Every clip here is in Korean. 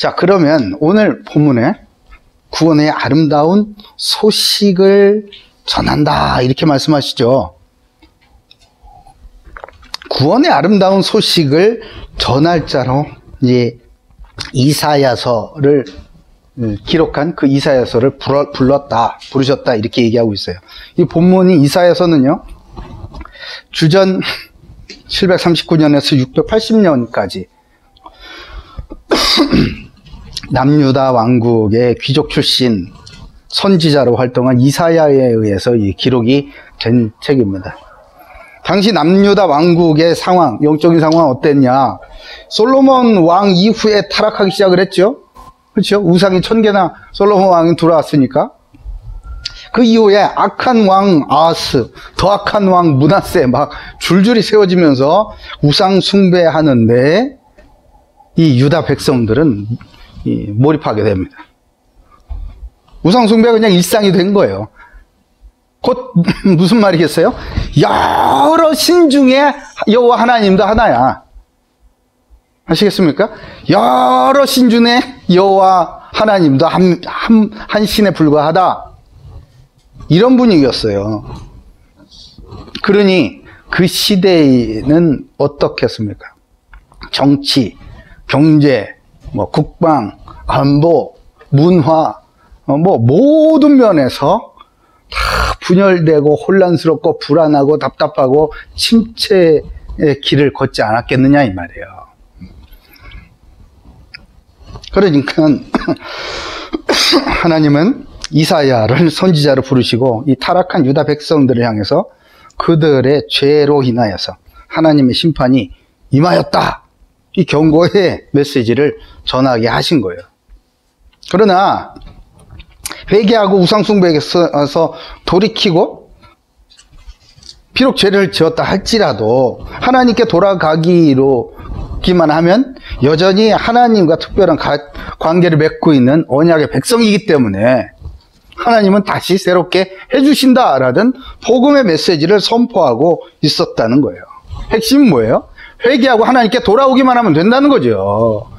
자, 그러면 오늘 본문에 구원의 아름다운 소식을 전한다 이렇게 말씀하시죠. 구원의 아름다운 소식을 전할 자로 이제 이사야서를 기록한 그 이사야서를 부르셨다 이렇게 얘기하고 있어요. 이 본문이 이사야서는요, 주전 739년에서 680년까지 남유다 왕국의 귀족 출신 선지자로 활동한 이사야에 의해서 이 기록이 된 책입니다. 당시 남유다 왕국의 상황, 영적인 상황은 어땠냐? 솔로몬 왕 이후에 타락하기 시작을 했죠. 그렇죠? 우상이 1000개나 솔로몬 왕이 들어왔으니까. 그 이후에 악한 왕 아하스, 더 악한 왕 므낫세 막 줄줄이 세워지면서 우상 숭배하는데 이 유다 백성들은 몰입하게 됩니다. 우상 숭배가 그냥 일상이 된 거예요. 곧 무슨 말이겠어요? 여러 신 중에 여호와 하나님도 하나야. 아시겠습니까? 여러 신 중에 여호와 하나님도 한 신에 불과하다. 이런 분위기였어요. 그러니 그 시대에는 어떻겠습니까? 정치, 경제, 국방, 안보, 문화, 모든 면에서 다 분열되고 혼란스럽고 불안하고 답답하고 침체의 길을 걷지 않았겠느냐 이 말이에요. 그러니까 하나님은 이사야를 선지자로 부르시고 이 타락한 유다 백성들을 향해서 그들의 죄로 인하여서 하나님의 심판이 임하였다, 이 경고의 메시지를 전하게 하신 거예요. 그러나 회개하고 우상숭배에서 돌이키고 비록 죄를 지었다 할지라도 하나님께 돌아가기만 하면 여전히 하나님과 특별한 관계를 맺고 있는 언약의 백성이기 때문에 하나님은 다시 새롭게 해주신다라는 복음의 메시지를 선포하고 있었다는 거예요. 핵심은 뭐예요? 회개하고 하나님께 돌아오기만 하면 된다는 거죠.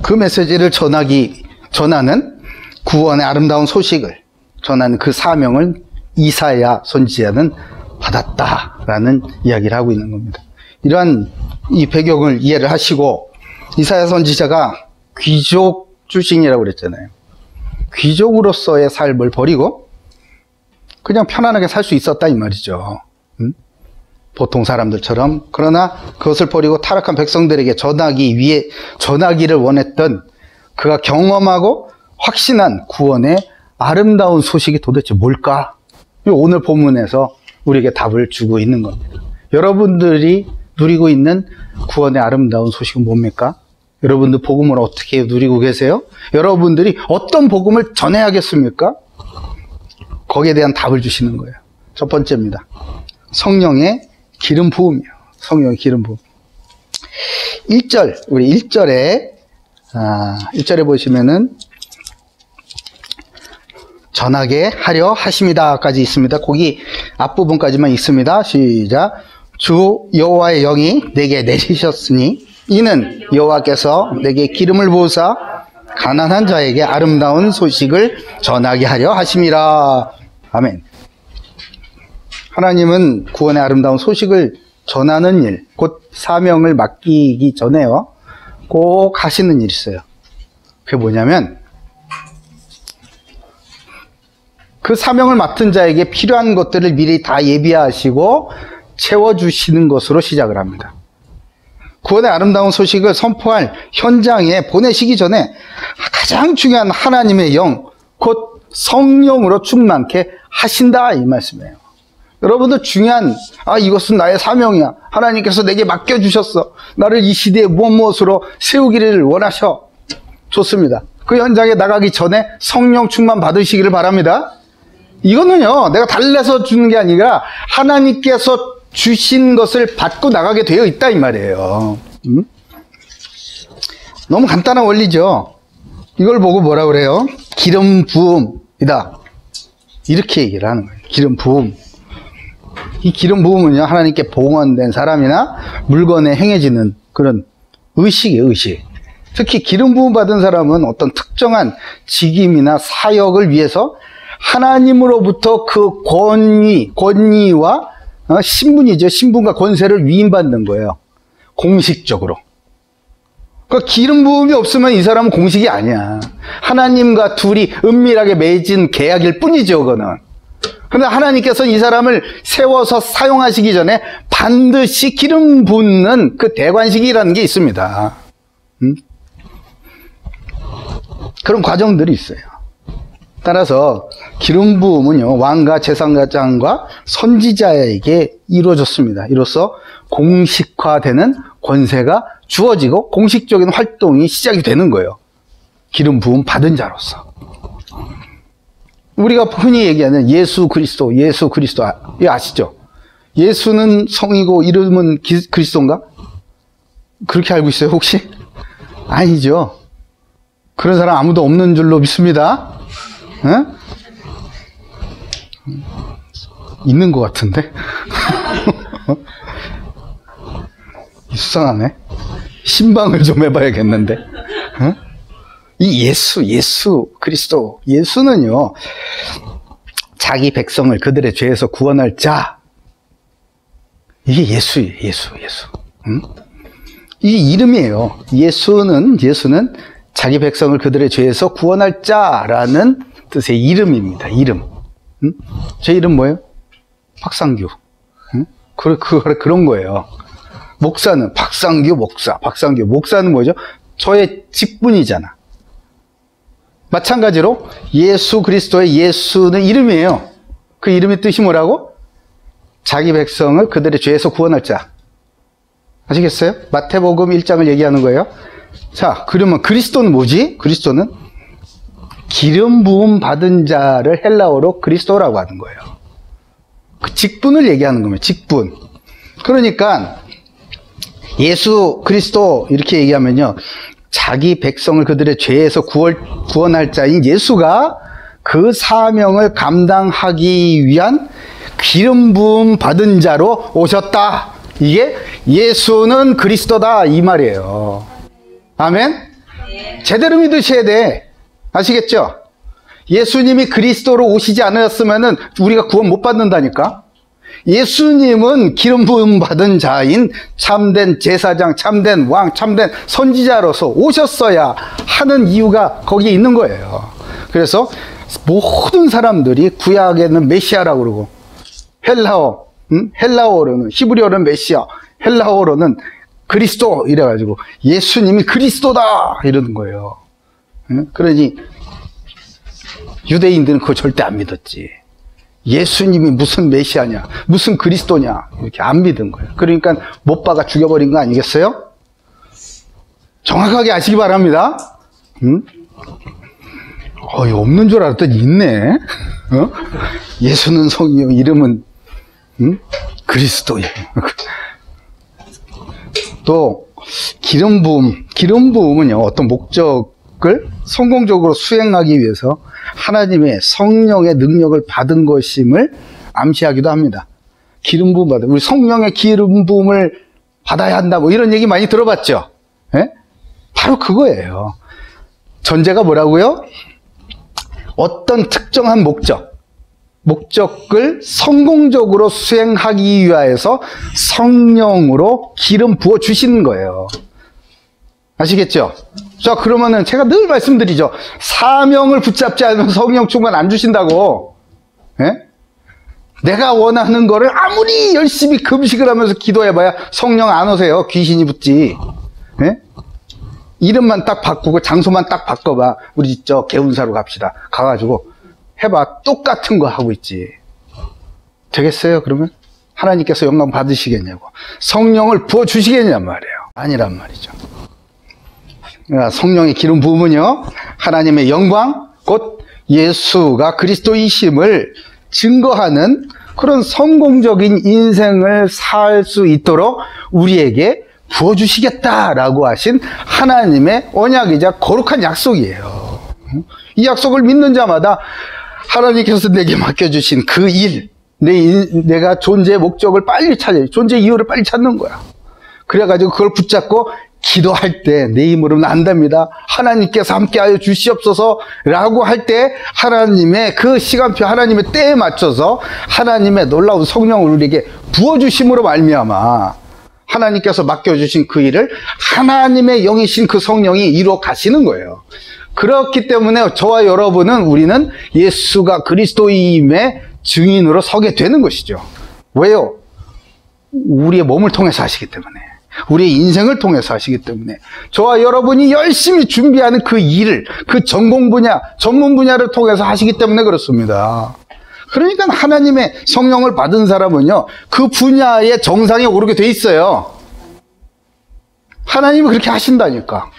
그 메시지를 전하는 구원의 아름다운 소식을 전하는 그 사명을 이사야 선지자는 받았다라는 이야기를 하고 있는 겁니다. 이러한 이 배경을 이해를 하시고, 이사야 선지자가 귀족 출신이라고 그랬잖아요. 귀족으로서의 삶을 버리고 그냥 편안하게 살 수 있었다 이 말이죠. 보통 사람들처럼. 그러나 그것을 버리고 타락한 백성들에게 전하기를 원했던 그가 경험하고 확신한 구원의 아름다운 소식이 도대체 뭘까? 오늘 본문에서 우리에게 답을 주고 있는 겁니다. 여러분들이 누리고 있는 구원의 아름다운 소식은 뭡니까? 여러분들 복음을 어떻게 누리고 계세요? 여러분들이 어떤 복음을 전해야겠습니까? 거기에 대한 답을 주시는 거예요. 첫 번째입니다. 성령의 기름 부음이요. 성령의 기름 부음. 1절, 우리 1절에 보시면은 전하게 하려 하심이다까지 있습니다. 거기 앞부분까지만 있습니다. 시작. 주 여호와의 영이 내게 내리셨으니 이는 여호와께서 내게 기름을 부으사 가난한 자에게 아름다운 소식을 전하게 하려 하심이라. 아멘. 하나님은 구원의 아름다운 소식을 전하는 일, 곧 사명을 맡기기 전에요, 꼭 하시는 일이 있어요. 그게 뭐냐면 그 사명을 맡은 자에게 필요한 것들을 미리 다 예비하시고 채워주시는 것으로 시작을 합니다. 구원의 아름다운 소식을 선포할 현장에 보내시기 전에 가장 중요한 하나님의 영, 곧 성령으로 충만케 하신다 이 말씀이에요. 여러분들 중요한, 이것은 나의 사명이야. 하나님께서 내게 맡겨주셨어. 나를 이 시대에 무엇으로 세우기를 원하셔. 좋습니다. 그 현장에 나가기 전에 성령 충만 받으시기를 바랍니다. 이거는요, 내가 달래서 주는 게 아니라 하나님께서 주신 것을 받고 나가게 되어 있다 이 말이에요. 너무 간단한 원리죠. 이걸 보고 뭐라 그래요? 기름 부음이다. 이렇게 얘기를 하는 거예요. 기름 부음. 이 기름 부음은요, 하나님께 봉헌된 사람이나 물건에 행해지는 그런 의식이에요, 의식. 특히 기름 부음 받은 사람은 어떤 특정한 직임이나 사역을 위해서 하나님으로부터 그 권위와 신분이죠. 신분과 권세를 위임받는 거예요. 공식적으로. 그러니까 기름 부음이 없으면 이 사람은 공식이 아니야. 하나님과 둘이 은밀하게 맺은 계약일 뿐이죠, 그거는. 그런데 하나님께서는 이 사람을 세워서 사용하시기 전에 반드시 기름 붓는 그 대관식이라는 게 있습니다. 그런 과정들이 있어요. 따라서 기름 부음은요, 왕과 제사장과 선지자에게 이루어졌습니다. 이로써 공식화되는 권세가 주어지고 공식적인 활동이 시작이 되는 거예요. 기름 부음 받은 자로서. 우리가 흔히 얘기하는 예수 그리스도, 이거 아시죠? 예수는 성이고 이름은 그리스도인가? 그렇게 알고 있어요, 혹시? 아니죠. 그런 사람 아무도 없는 줄로 믿습니다. 응? 있는 것 같은데? 수상하네. 신방을 좀 해봐야겠는데. 응? 이 예수 그리스도, 예수는요, 자기 백성을 그들의 죄에서 구원할 자. 이게 예수예요, 예수. 응? 이게 이름이에요. 예수는 자기 백성을 그들의 죄에서 구원할 자라는 뜻의 이름입니다. 이름. 응? 제 이름 뭐예요? 박상규. 응? 그런 거예요. 목사는 박상규 목사. 목사는 뭐죠? 저의 직분이잖아. 마찬가지로 예수 그리스도의 예수는 이름이에요. 그 이름의 뜻이 뭐라고? 자기 백성을 그들의 죄에서 구원할 자. 아시겠어요? 마태복음 1장을 얘기하는 거예요. 자, 그러면 그리스도는 뭐지? 그리스도는 기름 부음 받은 자를 헬라어로 그리스도라고 하는 거예요. 그 직분을 얘기하는 겁니다. 직분. 그러니까 예수 그리스도 이렇게 얘기하면요, 자기 백성을 그들의 죄에서 구원할 자인 예수가 그 사명을 감당하기 위한 기름 부음 받은 자로 오셨다. 이게 예수는 그리스도다, 이 말이에요. 아멘? 제대로 믿으셔야 돼. 아시겠죠? 예수님이 그리스도로 오시지 않았으면 우리가 구원 못 받는다니까. 예수님은 기름 부음 받은 자인 참된 제사장, 참된 왕, 참된 선지자로서 오셨어야 하는 이유가 거기에 있는 거예요. 그래서 모든 사람들이 구약에는 메시아라고 그러고, 헬라어로는, 히브리어로는 메시아, 헬라어로는 그리스도 이래가지고 예수님이 그리스도다 이러는 거예요. 그러니 유대인들은 그거 절대 안 믿었지. 예수님이 무슨 메시아냐, 무슨 그리스도냐, 이렇게 안 믿은 거예요. 그러니까 못 박아 죽여버린 거 아니겠어요? 정확하게 아시기 바랍니다. 없는 줄 알았더니 있네. 예수는 성이요, 이름은 그리스도예요. 또 기름 부음은요, 어떤 목적을 성공적으로 수행하기 위해서 하나님의 성령의 능력을 받은 것임을 암시하기도 합니다. 기름 부음 받아, 우리 성령의 기름 부음을 받아야 한다, 뭐 이런 얘기 많이 들어봤죠? 예? 바로 그거예요. 전제가 뭐라고요? 어떤 특정한 목적을 성공적으로 수행하기 위하여서 성령으로 기름 부어 주시는 거예요. 아시겠죠? 자, 그러면은 제가 늘 말씀드리죠. 사명을 붙잡지 않으면 성령 충만 안 주신다고. 예? 내가 원하는 거를 아무리 열심히 금식을 하면서 기도해봐야 성령 안 오세요. 귀신이 붙지. 예? 이름만 딱 바꾸고 장소만 딱 바꿔봐. 우리 저 개운사로 갑시다. 가가지고 해봐. 똑같은 거 하고 있지. 되겠어요? 그러면? 하나님께서 영광 받으시겠냐고. 성령을 부어주시겠냔 말이에요. 아니란 말이죠. 그러니까 성령의 기름 부음은요, 하나님의 영광, 곧 예수가 그리스도이심을 증거하는 그런 성공적인 인생을 살 수 있도록 우리에게 부어주시겠다라고 하신 하나님의 언약이자 거룩한 약속이에요. 이 약속을 믿는 자마다 하나님께서 내게 맡겨주신 그 일, 내가 존재의 목적을 빨리 찾아야 돼. 존재 이유를 빨리 찾는 거야. 그래가지고 그걸 붙잡고 기도할 때 내 힘으로는 안 됩니다. 하나님께서 함께하여 주시옵소서 라고 할 때 하나님의 그 시간표, 하나님의 때에 맞춰서 하나님의 놀라운 성령을 우리에게 부어주심으로 말미암아 하나님께서 맡겨주신 그 일을 하나님의 영이신 그 성령이 이루어 가시는 거예요. 그렇기 때문에 저와 여러분은 우리는 예수가 그리스도임의 증인으로 서게 되는 것이죠. 왜요? 우리의 몸을 통해서 하시기 때문에, 우리의 인생을 통해서 하시기 때문에, 저와 여러분이 열심히 준비하는 그 일을, 그 전공 분야, 전문 분야를 통해서 하시기 때문에 그렇습니다. 그러니까 하나님의 성령을 받은 사람은요, 그 분야의 정상에 오르게 돼 있어요. 하나님이 그렇게 하신다니까.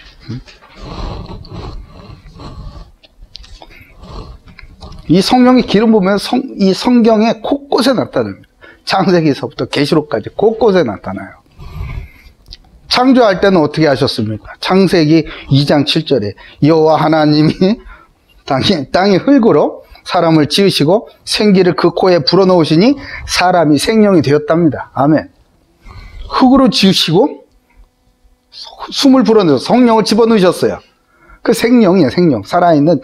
이 성령의 기름 부으면 이 성경에 곳곳에 나타납니다. 창세기서부터 계시록까지 곳곳에 나타나요. 창조할 때는 어떻게 하셨습니까? 창세기 2장 7절에 여호와 하나님이 땅의 흙으로 사람을 지으시고 생기를 그 코에 불어넣으시니 사람이 생명이 되었답니다. 아멘. 흙으로 지으시고 숨을 불어넣어서 성령을 집어넣으셨어요. 그 생명이에요, 생명. 살아있는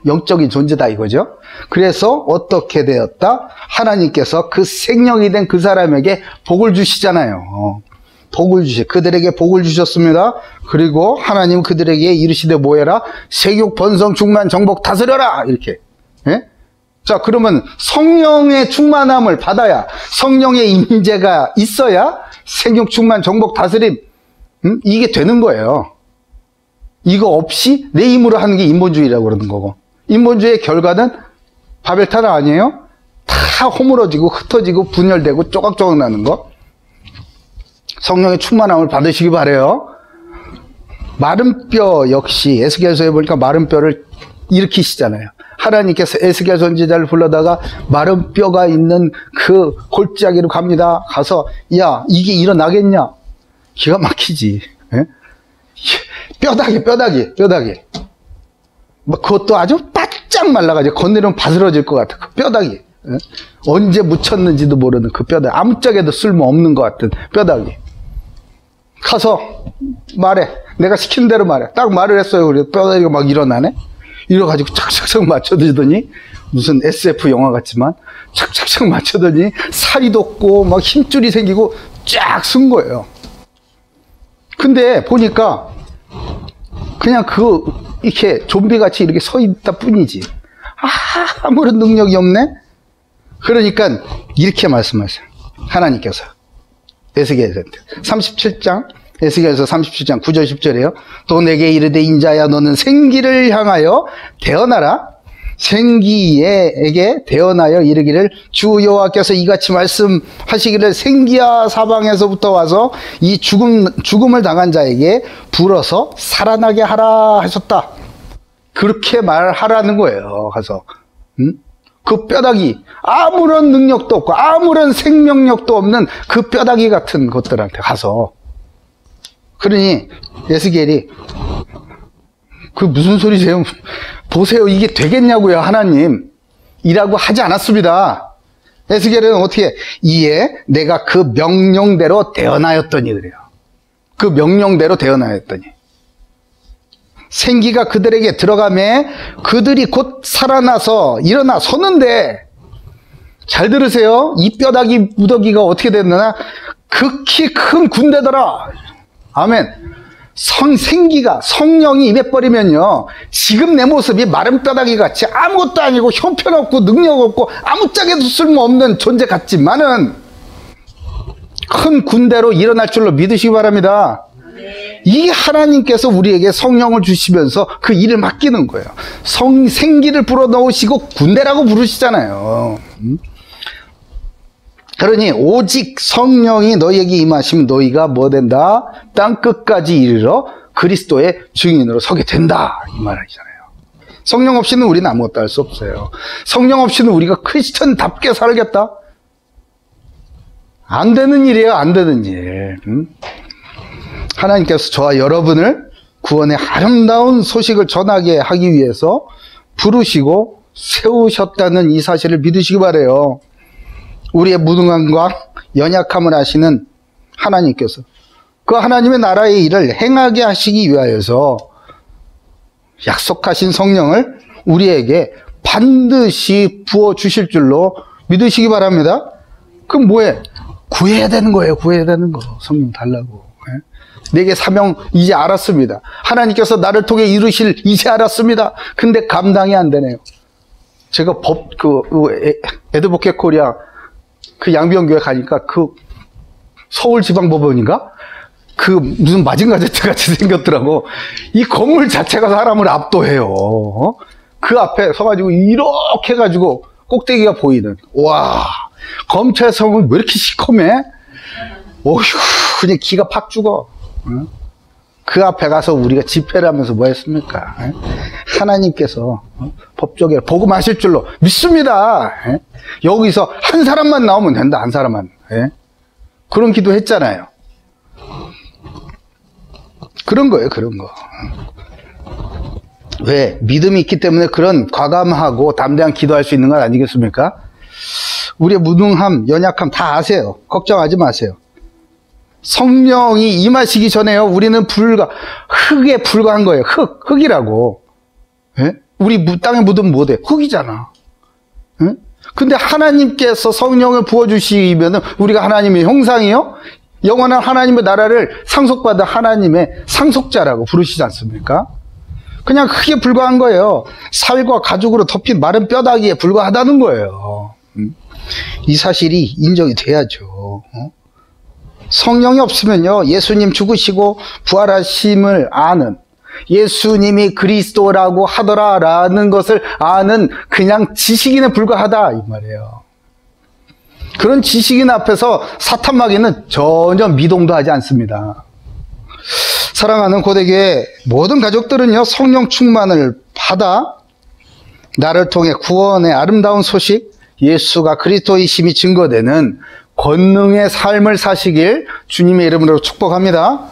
영적인 존재다 이거죠. 그래서 어떻게 되었다? 하나님께서 그 생명이 된 그 사람에게 복을 주시잖아요. 복을 그들에게 복을 주셨습니다. 그리고 하나님 그들에게 이르시되 뭐해라? 세육 번성 충만 정복 다스려라 이렇게. 예? 자, 그러면 성령의 충만함을 받아야, 성령의 임재가 있어야 세육 충만 정복 다스림, 이게 되는 거예요. 이거 없이 내 힘으로 하는 게 인본주의라고 그러는 거고, 인본주의의 결과는 바벨탑 아니에요? 다 허물어지고 흩어지고 분열되고 쪼각쪼각 나는 거. 성령의 충만함을 받으시기 바래요. 마른 뼈 역시 에스겔서에 보니까 마른 뼈를 일으키시잖아요. 하나님께서 에스겔 선지자를 불러다가 마른 뼈가 있는 그 골짜기로 갑니다. 가서 야, 이게 일어나겠냐? 기가 막히지. 예? 뼈다귀. 그것도 아주 바짝 말라가지고 건드리면 바스러질 것 같은 그 뼈다귀. 예? 언제 묻혔는지도 모르는 그 뼈다귀. 아무짝에도 쓸모없는 것 같은 뼈다귀. 가서 말해. 내가 시킨 대로 말해. 딱 말을 했어요. 그래 뼈다귀가 막 일어나네. 이래가지고 착착착 맞춰주더니 무슨 SF 영화 같지만 착착착 맞춰더니 살이 돋고 막 힘줄이 생기고 쫙 쓴 거예요. 근데 보니까 그냥 이렇게 좀비같이 이렇게 서 있다 뿐이지. 아무런 능력이 없네? 그러니까 이렇게 말씀하세요. 하나님께서. 에스겔한테. 37장, 에스겔서 37장 9절 10절이에요. 또 내게 이르되 인자야 너는 생기를 향하여 대언하라. 생기에게 대언하여 이르기를 주 여호와께서 이같이 말씀하시기를 생기야 사방에서부터 와서 이 죽음을 당한 자에게 불어서 살아나게 하라 하셨다. 그렇게 말하라는 거예요. 가서 그 뼈다귀, 아무런 능력도 없고 아무런 생명력도 없는 그 뼈다귀 같은 것들한테 가서. 그러니 에스겔이 그 무슨 소리세요? 보세요, 이게 되겠냐고요, 하나님. 이라고 하지 않았습니다. 에스겔은 어떻게, 이에 내가 그 명령대로 대언하였더니 그래요. 그 명령대로 대언하였더니. 생기가 그들에게 들어가매 그들이 곧 살아나서 일어나 서는데, 잘 들으세요. 이 뼈다귀 무더기가 어떻게 됐느냐? 극히 큰 군대더라. 아멘. 생기가, 성령이 임해버리면요, 지금 내 모습이 마른 뼈다귀 같이 아무것도 아니고 형편없고 능력없고 아무짝에도 쓸모없는 존재 같지만은 큰 군대로 일어날 줄로 믿으시기 바랍니다. 이 하나님께서 우리에게 성령을 주시면서 그 일을 맡기는 거예요. 생기를 불어넣으시고 군대라고 부르시잖아요. 그러니 오직 성령이 너희에게 임하시면 너희가 뭐 된다? 땅 끝까지 이르러 그리스도의 증인으로 서게 된다. 이 말이잖아요. 성령 없이는 우리는 아무것도 할 수 없어요. 성령 없이는 우리가 크리스천답게 살겠다? 안 되는 일이에요. 안 되는 일. 하나님께서 저와 여러분을 구원의 아름다운 소식을 전하게 하기 위해서 부르시고 세우셨다는 이 사실을 믿으시기 바라요. 우리의 무능함과 연약함을 아시는 하나님께서 그 하나님의 나라의 일을 행하게 하시기 위하여서 약속하신 성령을 우리에게 반드시 부어주실 줄로 믿으시기 바랍니다. 그럼 뭐해? 구해야 되는 거예요. 구해야 되는 거. 성령 달라고. 내게 사명 이제 알았습니다. 하나님께서 나를 통해 이루실 이제 알았습니다. 근데 감당이 안 되네요. 제가 에드보켓 코리아 그 양비원교회 가니까 그 서울지방법원인가? 그 무슨 마징가제트 같이 생겼더라고. 이 건물 자체가 사람을 압도해요. 그 앞에 서가지고 이렇게 해가지고 꼭대기가 보이는. 와, 검찰성은 왜 이렇게 시커매? 어휴, 그냥 기가 팍 죽어. 그 앞에 가서 우리가 집회를 하면서 뭐 했습니까? 하나님께서 법조계를 복음하실 줄로 믿습니다. 여기서 한 사람만 나오면 된다. 한 사람만. 그런 기도 했잖아요. 그런 거예요. 그런 거. 왜? 믿음이 있기 때문에 그런 과감하고 담대한 기도할 수 있는 건 아니겠습니까? 우리의 무능함, 연약함 다 아세요. 걱정하지 마세요. 성령이 임하시기 전에요. 우리는 흙에 불과한 거예요. 흙이라고. 예? 우리 땅에 묻으면 뭐돼? 흙이잖아. 예? 근데 하나님께서 성령을 부어주시면 우리가 하나님의 형상이요? 영원한 하나님의 나라를 상속받은 하나님의 상속자라고 부르시지 않습니까? 그냥 흙에 불과한 거예요. 살과 가죽으로 덮인 마른 뼈다귀에 불과하다는 거예요. 이 사실이 인정이 돼야죠. 성령이 없으면요, 예수님 죽으시고 부활하심을 아는, 예수님이 그리스도라고 하더라라는 것을 아는 그냥 지식인에 불과하다 이 말이에요. 그런 지식인 앞에서 사탄마귀는 전혀 미동도 하지 않습니다. 사랑하는 고대교회 모든 가족들은요, 성령 충만을 받아 나를 통해 구원의 아름다운 소식, 예수가 그리스도이심이 증거되는 권능의 삶을 사시길 주님의 이름으로 축복합니다.